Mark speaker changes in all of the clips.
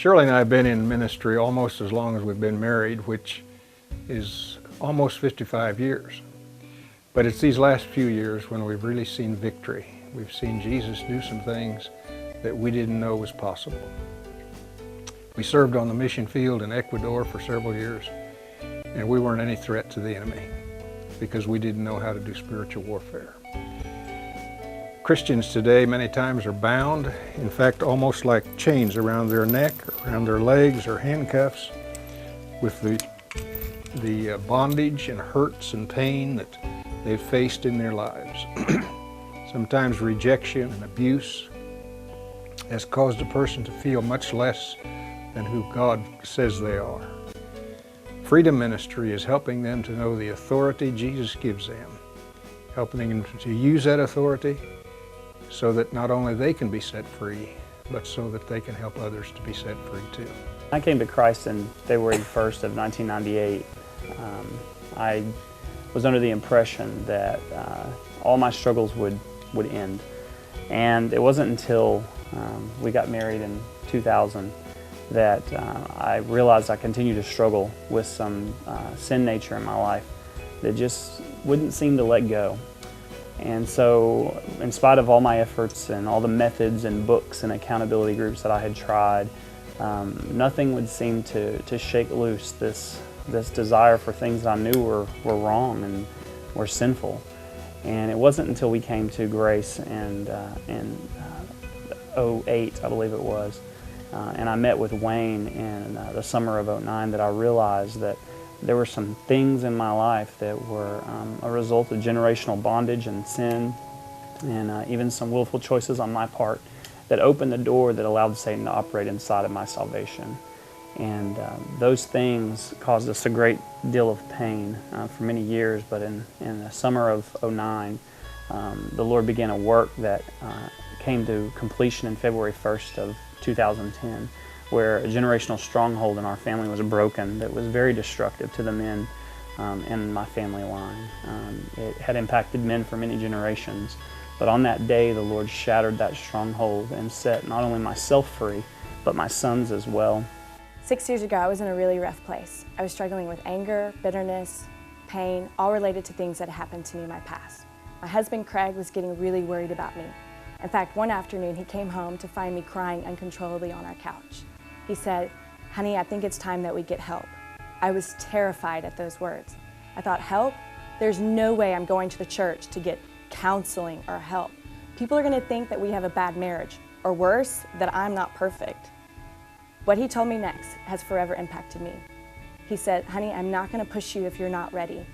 Speaker 1: Shirley and I have been in ministry almost as long as we've been married, which is almost 55 years. But it's these last few years when we've really seen victory. We've seen Jesus do some things that we didn't know was possible. We served on the mission field in Ecuador for several years, and we weren't any threat to the enemy because we didn't know how to do spiritual warfare. Christians today many times are bound, in fact almost like chains around their neck, around their legs, or handcuffs with the bondage and hurts and pain that they've faced in their lives. Sometimes rejection and abuse has caused a person to feel much less than who God says they are. Freedom Ministry is helping them to know the authority Jesus gives them, helping them to use that authority so that not only they can be set free, but so that they can help others to be set free too.
Speaker 2: I came to Christ in February 1st of 1998. I was under the impression that all my struggles would end. And it wasn't until we got married in 2000 that I realized I continued to struggle with some sin nature in my life that just wouldn't seem to let go. And so, in spite of all my efforts and all the methods and books and accountability groups that I had tried, nothing would seem to shake loose this desire for things that I knew were wrong and were sinful. And it wasn't until we came to Grace in 08, I believe it was, and I met with Wayne in the summer of 09 that I realized that there were some things in my life that were a result of generational bondage and sin, and even some willful choices on my part that opened the door that allowed Satan to operate inside of my salvation. And those things caused us a great deal of pain for many years, but in the summer of 09, the Lord began a work that came to completion in February 1st of 2010, where a generational stronghold in our family was broken that was very destructive to the men in my family line. It had impacted men for many generations, but on that day the Lord shattered that stronghold and set not only myself free, but my sons as well.
Speaker 3: 6 years ago, I was in a really rough place. I was struggling with anger, bitterness, pain, all related to things that happened to me in my past. My husband, Craig, was getting really worried about me. In fact, one afternoon, he came home to find me crying uncontrollably on our couch. He said, "Honey, I think it's time that we get help." I was terrified at those words. I thought, help? There's no way I'm going to the church to get counseling or help. People are going to think that we have a bad marriage, or worse, that I'm not perfect. What he told me next has forever impacted me. He said, "Honey, I'm not going to push you if you're not ready.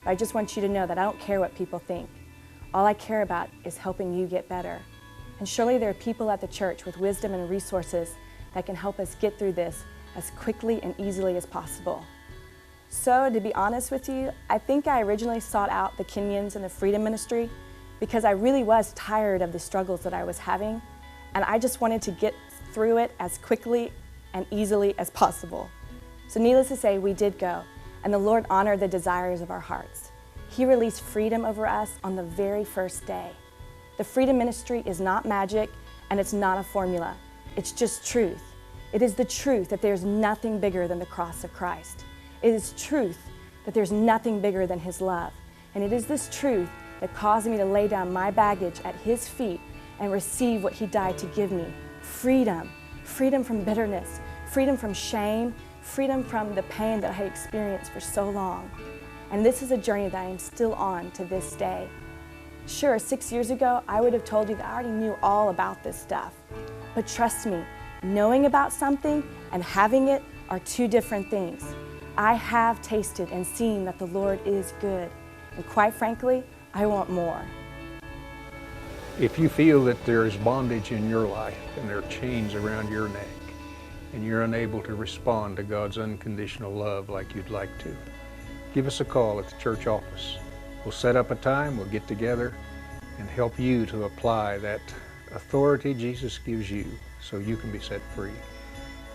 Speaker 3: But I just want you to know that I don't care what people think. All I care about is helping you get better. And surely there are people at the church with wisdom and resources that can help us get through this as quickly and easily as possible." So, to be honest with you, I think I originally sought out the Kenyons and the Freedom Ministry because I really was tired of the struggles that I was having, and I just wanted to get through it as quickly and easily as possible. So needless to say, we did go, and the Lord honored the desires of our hearts. He released freedom over us on the very first day. The Freedom Ministry is not magic, and it's not a formula. It's just truth. It is the truth that there's nothing bigger than the cross of Christ. It is truth that there's nothing bigger than His love. And it is this truth that caused me to lay down my baggage at His feet and receive what He died to give me: freedom. Freedom from bitterness, freedom from shame, freedom from the pain that I had experienced for so long. And this is a journey that I am still on to this day. Sure, 6 years ago, I would have told you that I already knew all about this stuff. But trust me, knowing about something and having it are two different things. I have tasted and seen that the Lord is good. And quite frankly, I want more.
Speaker 1: If you feel that there is bondage in your life and there are chains around your neck and you're unable to respond to God's unconditional love like you'd like to, give us a call at the church office. We'll set up a time, we'll get together and help you to apply that authority Jesus gives you so you can be set free,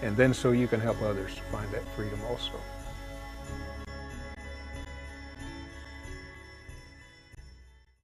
Speaker 1: and then so you can help others to find that freedom also.